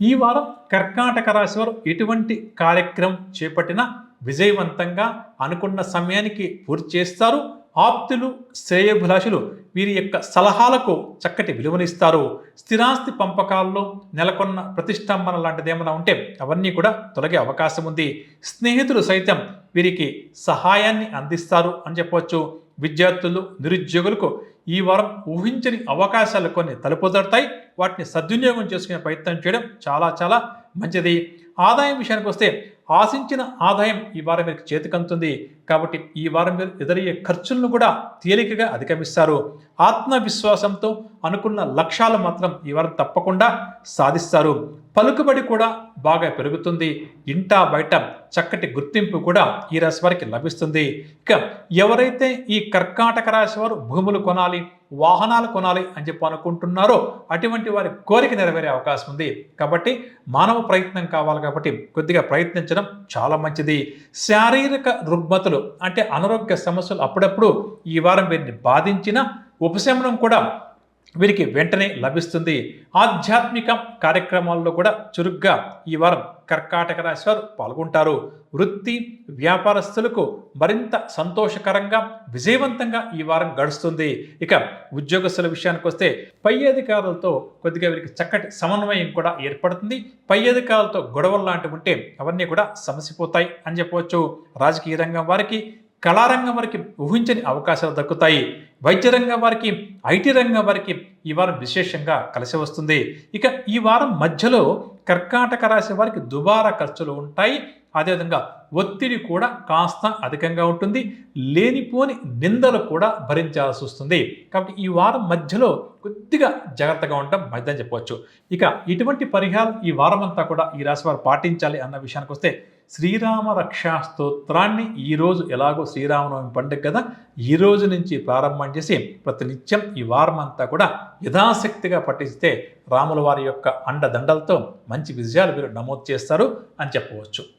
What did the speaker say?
ఈ వారం కర్కాటక రాశి వారు ఎటువంటి కార్యక్రమం చేపట్టినా విజయవంతంగా అనుకున్న సమయానికి పూర్తి చేస్తారు. ఆప్తులు, శ్రేయోభిలాషులు వీరి యొక్క సలహాలకు చక్కటి విలువనిస్తారు. స్థిరాస్తి పంపకాల్లో నెలకొన్న ప్రతిష్టంభన లాంటిది ఏమైనా ఉంటే అవన్నీ కూడా తొలగే అవకాశం ఉంది. స్నేహితులు సైతం వీరికి సహాయాన్ని అందిస్తారు అని చెప్పవచ్చు. విద్యార్థులు, నిరుద్యోగులకు ఈ వారం ఊహించని అవకాశాలు కొన్ని తలుపుదడతాయి. వాటిని సద్వినియోగం చేసుకునే ప్రయత్నం చేయడం చాలా చాలా మంచిది. ఆదాయం విషయానికి వస్తే ఆశించిన ఆదాయం ఈ వారం మీకు చేతికంతుంది. కాబట్టి ఈ వారం మీరు ఎదురయ్యే ఖర్చులను కూడా తేలికగా అధిగమిస్తారు. ఆత్మవిశ్వాసంతో అనుకున్న లక్ష్యాలు మాత్రం ఈ వారం తప్పకుండా సాధిస్తారు. పలుకుబడి కూడా బాగా పెరుగుతుంది. ఇంటా బయట చక్కటి గుర్తింపు కూడా ఈ రాశి వారికి లభిస్తుంది. ఇక ఎవరైతే ఈ కర్కాటక రాశి వారు భూములు కొనాలి, వాహనాలు కొనాలి అని చెప్పి అనుకుంటున్నారో అటువంటి వారి కోరిక నెరవేరే అవకాశం ఉంది. కాబట్టి మానవ ప్రయత్నం కావాలి కాబట్టి కొద్దిగా ప్రయత్నించడం చాలా మంచిది. శారీరక రుగ్మతలు అంటే అనారోగ్య సమస్యలు అప్పుడప్పుడు ఈ వారం వీరిని బాధించిన ఉపశమనం కూడా వీరికి వెంటనే లభిస్తుంది. ఆధ్యాత్మిక కార్యక్రమాల్లో కూడా చురుగ్గా ఈ వారం కర్కాటక రాశి వారు పాల్గొంటారు. వృత్తి వ్యాపారస్తులకు మరింత సంతోషకరంగా విజయవంతంగా ఈ వారం గడుస్తుంది. ఇక ఉద్యోగస్తుల విషయానికి వస్తే పై అధికారులతో కొద్దిగా వీరికి చక్కటి సమన్వయం కూడా ఏర్పడుతుంది. పై అధికారులతో గొడవలు లాంటివి ఉంటే అవన్నీ కూడా సమసిపోతాయి అని చెప్పవచ్చు. రాజకీయ రంగం వారికి, కళారంగం వారికి ఊహించని అవకాశాలు దక్కుతాయి. వైద్య రంగం వారికి, ఐటీ రంగం వారికి ఈ వారం విశేషంగా కలిసి వస్తుంది. ఇక ఈ వారం మధ్యలో కర్కాటక రాశి వారికి దుబారా ఖర్చులు ఉంటాయి. అదేవిధంగా ఒత్తిడి కూడా కాస్త అధికంగా ఉంటుంది. లేనిపోని నిందలు కూడా భరించాల్సి వస్తుంది. కాబట్టి ఈ వారం మధ్యలో కొద్దిగా జాగ్రత్తగా ఉండడం మంచిదని చెప్పవచ్చు. ఇక ఇటువంటి పరిహారం ఈ వారం అంతా కూడా ఈ రాశి వారు పాటించాలి అన్న విషయానికి వస్తే శ్రీరామ రక్షా స్తోత్రాన్ని ఈరోజు ఎలాగో శ్రీరామనవమి పండుగ కదా, ఈ రోజు నుంచి ప్రారంభం చేసి ప్రతినిత్యం ఈ వారం అంతా కూడా యథాశక్తిగా పఠిస్తే రాముల వారి యొక్క అండదండలతో మంచి విజయాలు మీరు నమోదు చేస్తారు అని చెప్పవచ్చు.